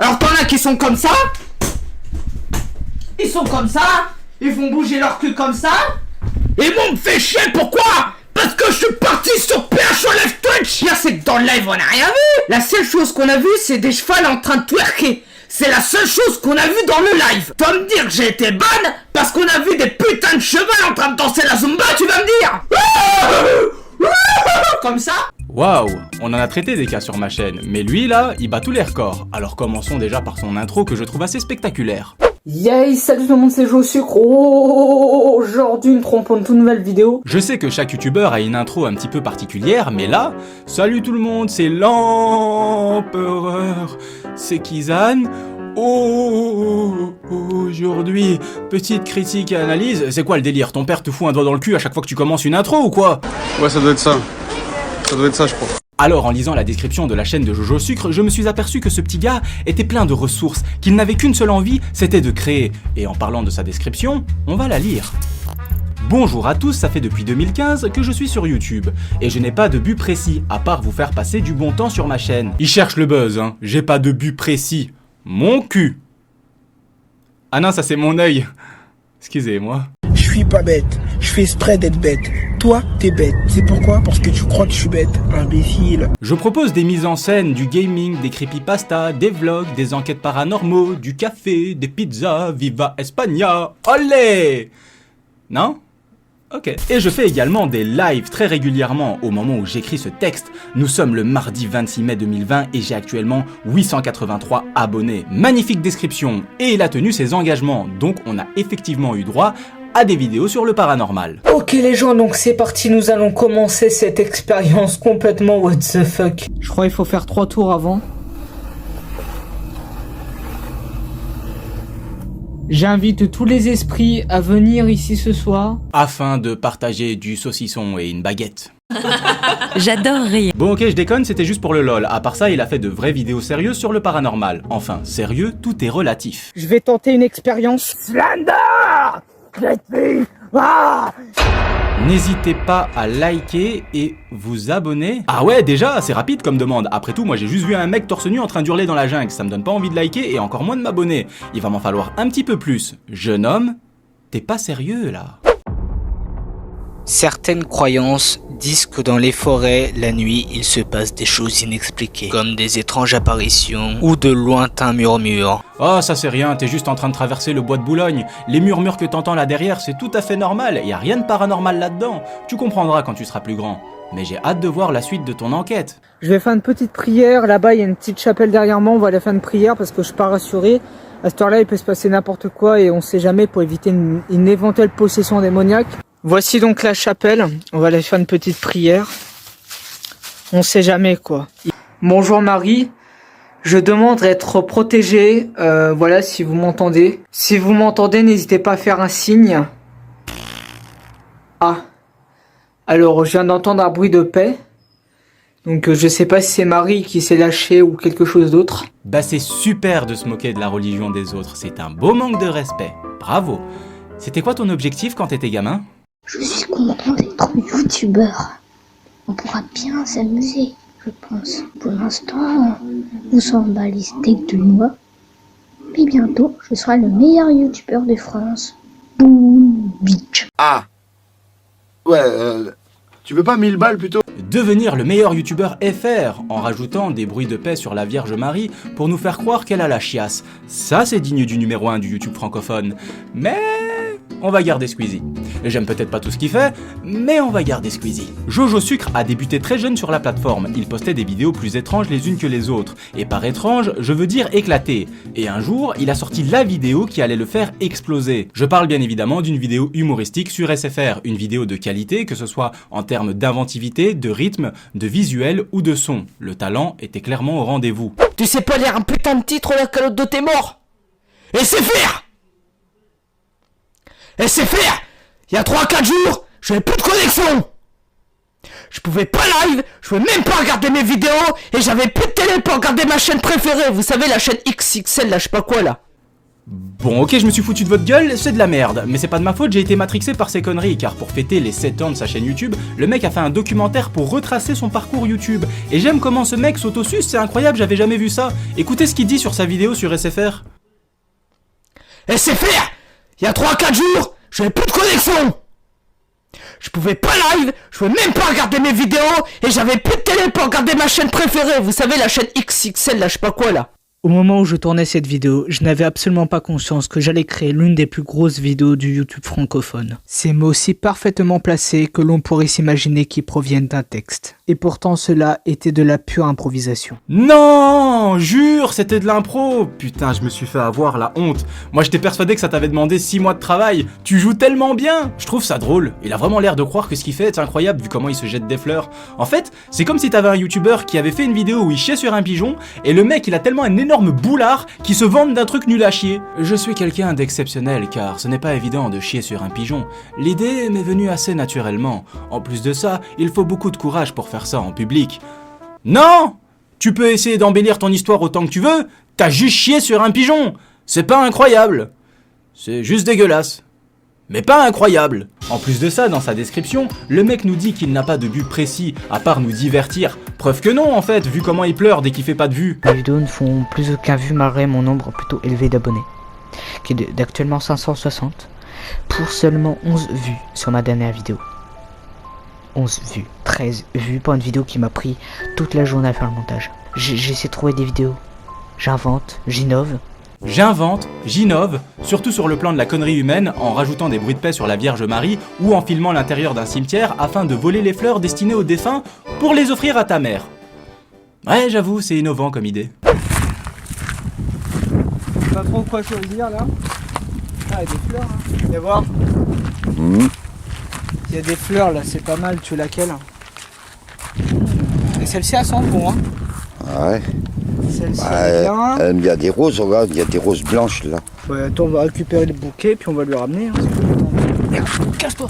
Alors t'en as qui sont comme ça. Ils sont comme ça. Ils font bouger leur cul comme ça. Et moi on me fait chier, pourquoi? Parce que je suis parti sur PH sur Live Twitch. Pire c'est que dans le live on a rien vu. La seule chose qu'on a vu c'est des chevals en train de twerker. C'est la seule chose qu'on a vu dans le live. Tu vas me dire que j'ai été ban parce qu'on a vu des putains de chevals en train de danser la Zumba, tu vas me dire? Comme ça? Waouh, on en a traité des cas sur ma chaîne, mais lui là, il bat tous les records. Alors commençons déjà par son intro que je trouve assez spectaculaire. Yay, salut tout le monde, c'est Jo Sucre. Aujourd'hui, une toute nouvelle vidéo. Je sais que chaque youtubeur a une intro un petit peu particulière, mais là, salut tout le monde, c'est l'empereur, c'est Kizan. Aujourd'hui, petite critique et analyse. C'est quoi le délire? Ton père te fout un doigt dans le cul à chaque fois que tu commences une intro ou quoi? Ouais, ça doit être ça. Ça doit être ça, je crois. Alors, en lisant la description de la chaîne de Jojo Sucre, je me suis aperçu que ce petit gars était plein de ressources, qu'il n'avait qu'une seule envie, c'était de créer. Et en parlant de sa description, on va la lire. Bonjour à tous, ça fait depuis 2015 que je suis sur YouTube, et je n'ai pas de but précis, à part vous faire passer du bon temps sur ma chaîne. Il cherche le buzz, hein, j'ai pas de but précis. Mon cul. Ah non, ça c'est mon œil. Excusez-moi. Je suis pas bête, je fais exprès d'être bête. Toi, t'es bête. C'est pourquoi? Parce que tu crois que je suis bête, imbécile. Je propose des mises en scène, du gaming, des creepypasta, des vlogs, des enquêtes paranormaux, du café, des pizzas, viva España. Olé! Non? Ok. Et je fais également des lives très régulièrement au moment où j'écris ce texte. Nous sommes le mardi 26 mai 2020 et j'ai actuellement 883 abonnés. Magnifique description. Et il a tenu ses engagements, donc on a effectivement eu droit à des vidéos sur le paranormal. Ok les gens, donc c'est parti, nous allons commencer cette expérience complètement what the fuck. Je crois qu'il faut faire 3 tours avant. J'invite tous les esprits à venir ici ce soir. Afin de partager du saucisson et une baguette. J'adore rire. Bon ok, je déconne, c'était juste pour le lol. À part ça, il a fait de vraies vidéos sérieuses sur le paranormal. Enfin, sérieux, tout est relatif. Je vais tenter une expérience. Slender! N'hésitez pas à liker et vous abonner. Ah ouais, déjà, c'est rapide comme demande. Après tout, moi j'ai juste vu un mec torse nu en train d'hurler dans la jungle. Ça me donne pas envie de liker et encore moins de m'abonner. Il va m'en falloir un petit peu plus. Jeune homme, t'es pas sérieux là? Certaines croyances disent que dans les forêts, la nuit, il se passe des choses inexpliquées, comme des étranges apparitions ou de lointains murmures. Oh, ça c'est rien, t'es juste en train de traverser le bois de Boulogne. Les murmures que t'entends là derrière, c'est tout à fait normal, y a rien de paranormal là-dedans. Tu comprendras quand tu seras plus grand. Mais j'ai hâte de voir la suite de ton enquête. Je vais faire une petite prière, là-bas il y a une petite chapelle derrière moi, on va aller faire une prière parce que je suis pas rassuré. À cette heure-là il peut se passer n'importe quoi et on sait jamais pour éviter une éventuelle possession démoniaque. Voici donc la chapelle, on va aller faire une petite prière. On sait jamais quoi. Bonjour Marie, je demande à être protégée, voilà si vous m'entendez. Si vous m'entendez, n'hésitez pas à faire un signe. Ah, alors je viens d'entendre un bruit de paix. Donc je sais pas si c'est Marie qui s'est lâchée ou quelque chose d'autre. Bah c'est super de se moquer de la religion des autres, c'est un beau manque de respect. Bravo. C'était quoi ton objectif quand t'étais gamin? Je suis content d'être youtubeur. On pourra bien s'amuser, je pense. Pour l'instant, on s'en bat les steaks de noix. Mais bientôt, je serai le meilleur youtubeur de France. Boom, bitch. Ah. Ouais, tu veux pas 1000 balles plutôt? Devenir le meilleur youtubeur FR en rajoutant des bruits de paix sur la Vierge Marie pour nous faire croire qu'elle a la chiasse. Ça c'est digne du numéro 1 du YouTube francophone. Mais on va garder Squeezie. J'aime peut-être pas tout ce qu'il fait, mais on va garder Squeezie. Jojo Sucre a débuté très jeune sur la plateforme. Il postait des vidéos plus étranges les unes que les autres. Et par étrange, je veux dire éclatées. Et un jour, il a sorti la vidéo qui allait le faire exploser. Je parle bien évidemment d'une vidéo humoristique sur SFR. Une vidéo de qualité, que ce soit en termes d'inventivité, de rythme, de visuel ou de son. Le talent était clairement au rendez-vous. Tu sais pas lire un putain de titre, la calotte de tes morts? Et c'est faire! Et c'est faire! Il y a 3-4 jours, j'avais plus de connexion! Je pouvais pas live, je pouvais même pas regarder mes vidéos, et j'avais plus de télé pour regarder ma chaîne préférée, vous savez la chaîne XXL là, je sais pas quoi là. Bon ok, je me suis foutu de votre gueule, c'est de la merde, mais c'est pas de ma faute, j'ai été matrixé par ces conneries, car pour fêter les 7 ans de sa chaîne YouTube, le mec a fait un documentaire pour retracer son parcours YouTube. Et j'aime comment ce mec s'autosuce, c'est incroyable, j'avais jamais vu ça. Écoutez ce qu'il dit sur sa vidéo sur SFR. SFR, il y a 3-4 jours, j'avais plus de connexion. Je pouvais pas live, je pouvais même pas regarder mes vidéos, et j'avais plus de télé pour regarder ma chaîne préférée, vous savez la chaîne XXL là, je sais pas quoi là. Au moment où je tournais cette vidéo, je n'avais absolument pas conscience que j'allais créer l'une des plus grosses vidéos du YouTube francophone. Ces mots si parfaitement placés que l'on pourrait s'imaginer qu'ils proviennent d'un texte. Et pourtant cela était de la pure improvisation. Non, jure, c'était de l'impro. Putain, je me suis fait avoir, la honte. Moi j'étais persuadé que ça t'avait demandé 6 mois de travail. Tu joues tellement bien. Je trouve ça drôle. Il a vraiment l'air de croire que ce qu'il fait est incroyable vu comment il se jette des fleurs. En fait, c'est comme si t'avais un youtubeur qui avait fait une vidéo où il chiait sur un pigeon, et le mec il a tellement un énorme boulard qui se vante d'un truc nul à chier. Je suis quelqu'un d'exceptionnel car ce n'est pas évident de chier sur un pigeon. L'idée m'est venue assez naturellement. En plus de ça, il faut beaucoup de courage pour faire ça en public. Non! Tu peux essayer d'embellir ton histoire autant que tu veux, t'as juste chié sur un pigeon. C'est pas incroyable. C'est juste dégueulasse. Mais pas incroyable. En plus de ça, dans sa description, le mec nous dit qu'il n'a pas de but précis, à part nous divertir. Preuve que non en fait, vu comment il pleure dès qu'il fait pas de vues. Les vidéos ne font plus aucun vue malgré mon nombre plutôt élevé d'abonnés, qui est d'actuellement 560, pour seulement 11 vues sur ma dernière vidéo. 11 vues, 13 vues pour une vidéo qui m'a pris toute la journée à faire le montage. J'essaie de trouver des vidéos, j'invente, j'innove. J'invente, j'innove, surtout sur le plan de la connerie humaine, en rajoutant des bruits de paix sur la Vierge Marie ou en filmant l'intérieur d'un cimetière afin de voler les fleurs destinées aux défunts pour les offrir à ta mère. Ouais, j'avoue, c'est innovant comme idée. Pas trop quoi choisir là. Ah, il y a des fleurs, hein. Viens voir. Il y a des fleurs là, c'est pas mal, tu veux laquelle? Et celle-ci elle sent bon, hein. Ouais. Celle-ci elle est bien. Il y a des roses, regarde, il y a des roses blanches là. Ouais, attends, on va récupérer le bouquet puis on va lui ramener. Hein. Merde, casse-toi.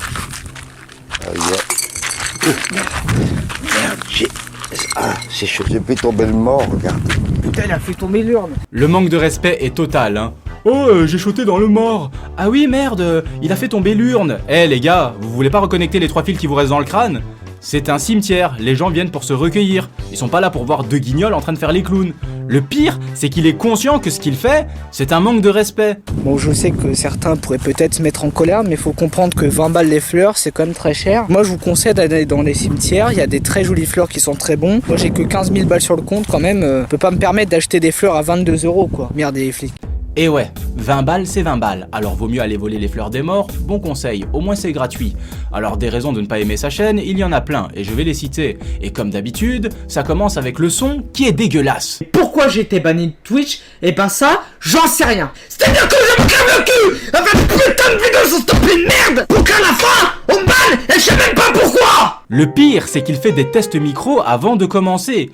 Merde, j'ai fait tomber le mort, regarde. Putain, il a fait tomber l'urne. Le manque de respect est total, hein. Oh, j'ai sauté dans le mort. Ah oui, merde, il a fait tomber l'urne. Eh les gars, vous voulez pas reconnecter les 3 fils qui vous restent dans le crâne? C'est un cimetière, les gens viennent pour se recueillir. Ils sont pas là pour voir 2 guignols en train de faire les clowns. Le pire, c'est qu'il est conscient que ce qu'il fait, c'est un manque de respect. Bon, je sais que certains pourraient peut-être se mettre en colère, mais faut comprendre que 20 balles les fleurs, c'est quand même très cher. Moi, je vous conseille d'aller dans les cimetières, il y a des très jolies fleurs qui sont très bons. Moi, j'ai que 15 000 balles sur le compte quand même. Je peux pas me permettre d'acheter des fleurs à 22 € quoi. Merde, les flics. Et ouais, 20 balles c'est 20 balles, alors vaut mieux aller voler les fleurs des morts, bon conseil, au moins c'est gratuit. Alors des raisons de ne pas aimer sa chaîne, il y en a plein, et je vais les citer. Et comme d'habitude, ça commence avec le son qui est dégueulasse. Pourquoi j'ai été banni de Twitch? Eh ben ça, j'en sais rien. C'est-à-dire que je me crève le cul avec putain de vidéos sur stopper de merde pour qu'à la fin, on me banne et je sais même pas pourquoi. Le pire, c'est qu'il fait des tests micro avant de commencer.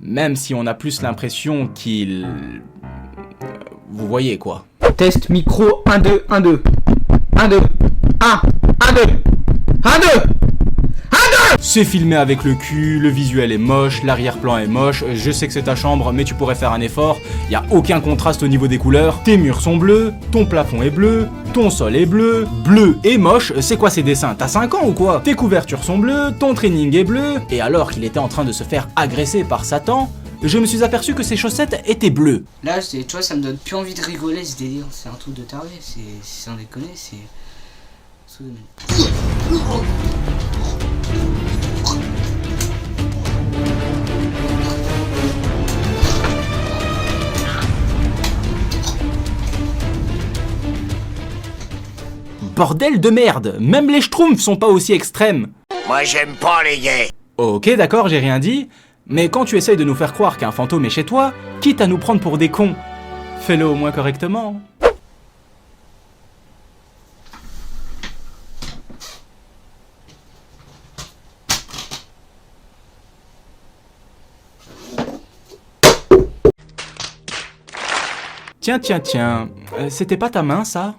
Même si on a plus l'impression qu'il... Vous voyez quoi. Test micro 1, 2, 1, 2. 1, 2. 1, 1, 2. 1, 2. 1, 2. C'est filmé avec le cul, le visuel est moche, l'arrière-plan est moche, je sais que c'est ta chambre mais tu pourrais faire un effort, y a aucun contraste au niveau des couleurs, tes murs sont bleus, ton plafond est bleu, ton sol est bleu, bleu et moche, c'est quoi ces dessins? T'as 5 ans ou quoi? Tes couvertures sont bleues, ton training est bleu, et alors qu'il était en train de se faire agresser par Satan, je me suis aperçu que ses chaussettes étaient bleues. Là, tu vois, ça me donne plus envie de rigoler ce délire. C'est un truc de taré. C'est sans déconner, c'est. Bordel de merde, même les schtroumpfs sont pas aussi extrêmes. Moi, j'aime pas les gays. Ok, d'accord, j'ai rien dit. Mais quand tu essayes de nous faire croire qu'un fantôme est chez toi, quitte à nous prendre pour des cons, fais-le au moins correctement. Tiens, c'était pas ta main ça?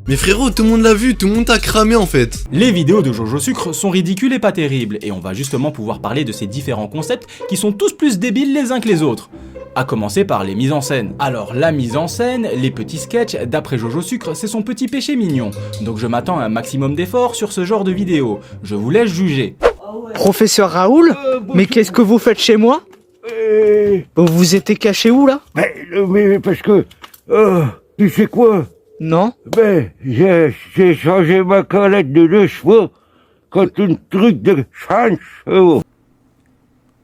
Mais frérot, tout le monde l'a vu, tout le monde t'a cramé en fait. Les vidéos de Jojo Sucre sont ridicules et pas terribles, et on va justement pouvoir parler de ces différents concepts qui sont tous plus débiles les uns que les autres. À commencer par les mises en scène. Alors la mise en scène, les petits sketchs, d'après Jojo Sucre, c'est son petit péché mignon. Donc je m'attends à un maximum d'efforts sur ce genre de vidéo. Je vous laisse juger. Professeur Raoul, mais qu'est-ce que vous faites chez moi? Vous vous étiez caché où là? Mais parce que... tu sais quoi? Non. Ben, j'ai changé ma calette de 2 chevaux contre un truc de 5 chevaux.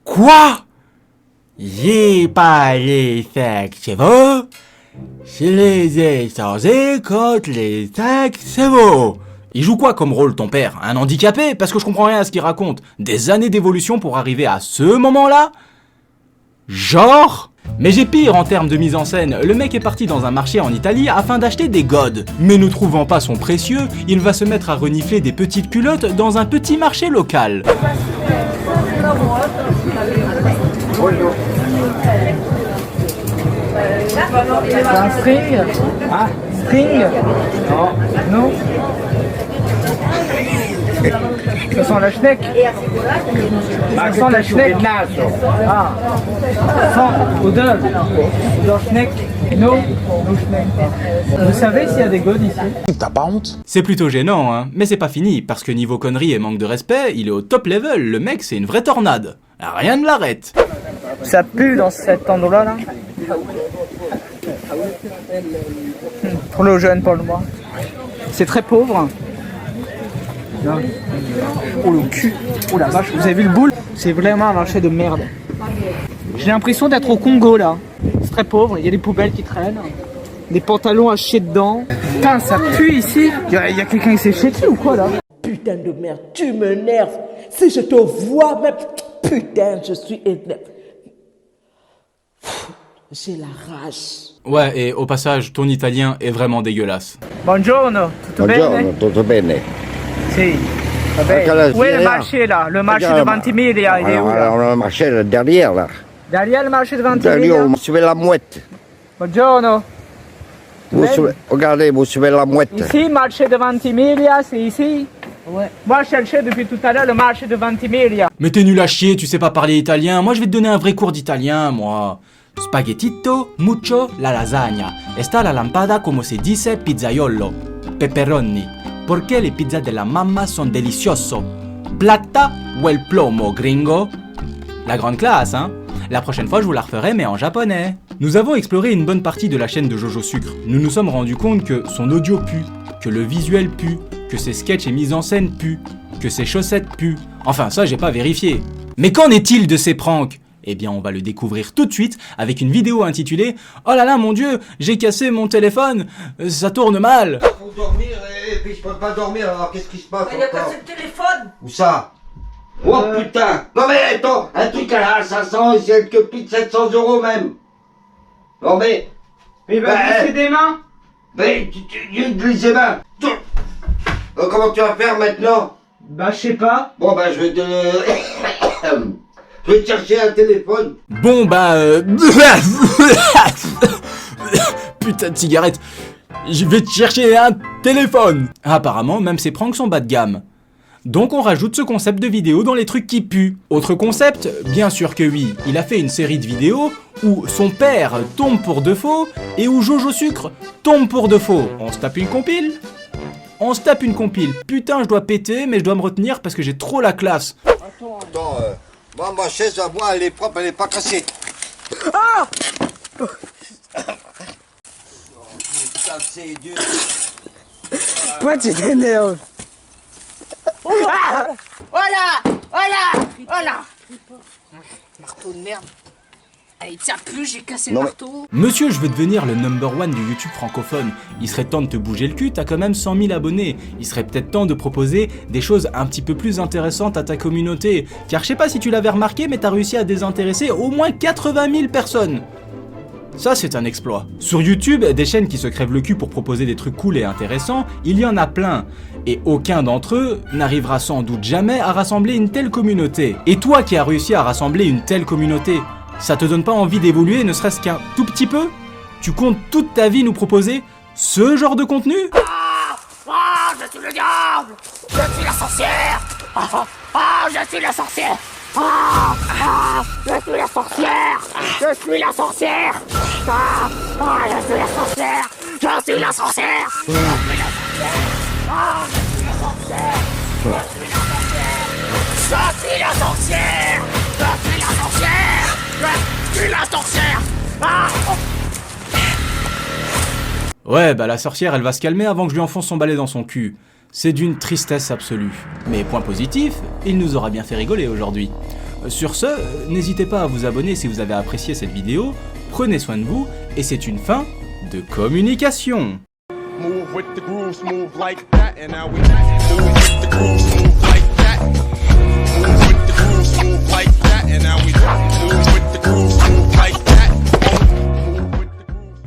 Quoi? J'ai pas les 5 chevaux, je les ai changés contre les 5 chevaux. Il joue quoi comme rôle ton père? Un handicapé? Parce que je comprends rien à ce qu'il raconte. Des années d'évolution pour arriver à ce moment-là? Genre? Mais j'ai pire en termes de mise en scène, le mec est parti dans un marché en Italie afin d'acheter des godes. Mais ne trouvant pas son précieux, il va se mettre à renifler des petites culottes dans un petit marché local. C'est un string? Ah, string? Non. Non. Ça sent la schneck. Ça sent la schneck. Ah. Ça sent odeur. Odeur schneck. No schneck. Vous savez s'il y a des godes ici? T'as pas honte? C'est plutôt gênant, hein. Mais c'est pas fini, parce que niveau conneries et manque de respect, il est au top level, le mec c'est une vraie tornade. Rien ne l'arrête. Ça pue dans cet endroit là. Pour le jeune, pour le moi. C'est très pauvre. Non. Oh le cul. Oh la vache, vous avez vu le boule? C'est vraiment un marché de merde. J'ai l'impression d'être au Congo là. C'est très pauvre, il y a des poubelles qui traînent. Des pantalons à chier dedans. Putain, ça pue ici. Il y a quelqu'un qui s'est chié dessus ou quoi là? Putain de merde, tu m'énerves. Si je te vois même... Putain, je suis énervé. J'ai la rage. Ouais, et au passage, ton italien est vraiment dégueulasse. Buongiorno, tutto bene? Tutto bene. Si. Vabbè. Où est le marché là? Le marché de Ventimiglia, il est où là? Le marché là, derrière là. Derrière le marché de Ventimiglia? Derrière, vous suivez la mouette. Buongiorno. Regardez, vous suivez la mouette. Ici, marché de Ventimiglia, c'est ici? Ouais. Moi, je cherchais depuis tout à l'heure le marché de Ventimiglia. Mais t'es nul à chier, tu sais pas parler italien. Moi, je vais te donner un vrai cours d'italien, moi. Spaghettito, mucho, la lasagna. Esta la lampada como se dice pizzaiolo. Pepperoni. Porque les pizzas de la mamma son delicioso. Plata o el plomo, gringo. La grande classe, hein. La prochaine fois, je vous la referai, mais en japonais. Nous avons exploré une bonne partie de la chaîne de Jojo Sucre. Nous nous sommes rendus compte que son audio pue, que le visuel pue, que ses sketchs et mises en scène puent, que ses chaussettes puent. Enfin, ça, j'ai pas vérifié. Mais qu'en est-il de ces pranks? Eh bien, on va le découvrir tout de suite avec une vidéo intitulée « Oh là là, mon Dieu, j'ai cassé mon téléphone, ça tourne mal !» Faut dormir et puis je peux pas dormir, alors qu'est-ce qui se passe? Il a cassé le téléphone. Où ça? Oh putain! Non mais attends, un truc à 500, c'est que plus de 700 € même! Non mais... Mais il va glisser des mains. Mais tu glisses des mains! Comment tu vas faire maintenant? Bah, je sais pas. Bon bah je vais te... Je vais te chercher un téléphone. Bon putain de cigarette. Je vais te chercher un téléphone. Apparemment, même ces pranks sont bas de gamme. Donc on rajoute ce concept de vidéo dans les trucs qui puent. Autre concept? Bien sûr que oui. Il a fait une série de vidéos où son père tombe pour de faux et où Jojo Sucre tombe pour de faux. On se tape une compile? On se tape une compile. Putain, je dois péter, mais je dois me retenir parce que j'ai trop la classe. Attends, moi ma chaise à moi elle est propre, elle est pas cassée. Ah! Putain, c'est dur. Pourquoi tu t'énerves? Voilà! Voilà! Voilà! Marteau de merde. Allez, tiens plus, j'ai cassé le marteau. Monsieur, je veux devenir le number one du YouTube francophone. Il serait temps de te bouger le cul, t'as quand même 100 000 abonnés. Il serait peut-être temps de proposer des choses un petit peu plus intéressantes à ta communauté. Car je sais pas si tu l'avais remarqué, mais t'as réussi à désintéresser au moins 80 000 personnes. Ça, c'est un exploit. Sur YouTube, des chaînes qui se crèvent le cul pour proposer des trucs cool et intéressants, il y en a plein. Et aucun d'entre eux n'arrivera sans doute jamais à rassembler une telle communauté. Et toi qui as réussi à rassembler une telle communauté, ça te donne pas envie d'évoluer, ne serait-ce qu'un tout petit peu? Tu comptes toute ta vie nous proposer ce genre de contenu? Je suis le diable! Je suis la sorcière! Je suis la sorcière! Je suis la sorcière. Je suis la sorcière. Je suis la sorcière. Je suis la sorcière. Je suis la sorcière. Je suis la sorcière. Je suis la sorcière. Je suis la sorcière. Ouais, bah la sorcière, elle va se calmer avant que je lui enfonce son balai dans son cul. C'est d'une tristesse absolue. Mais point positif, il nous aura bien fait rigoler aujourd'hui. Sur ce, n'hésitez pas à vous abonner si vous avez apprécié cette vidéo, prenez soin de vous, et c'est une fin de communication. Move with the grooves, move like that, and now we move with the grooves.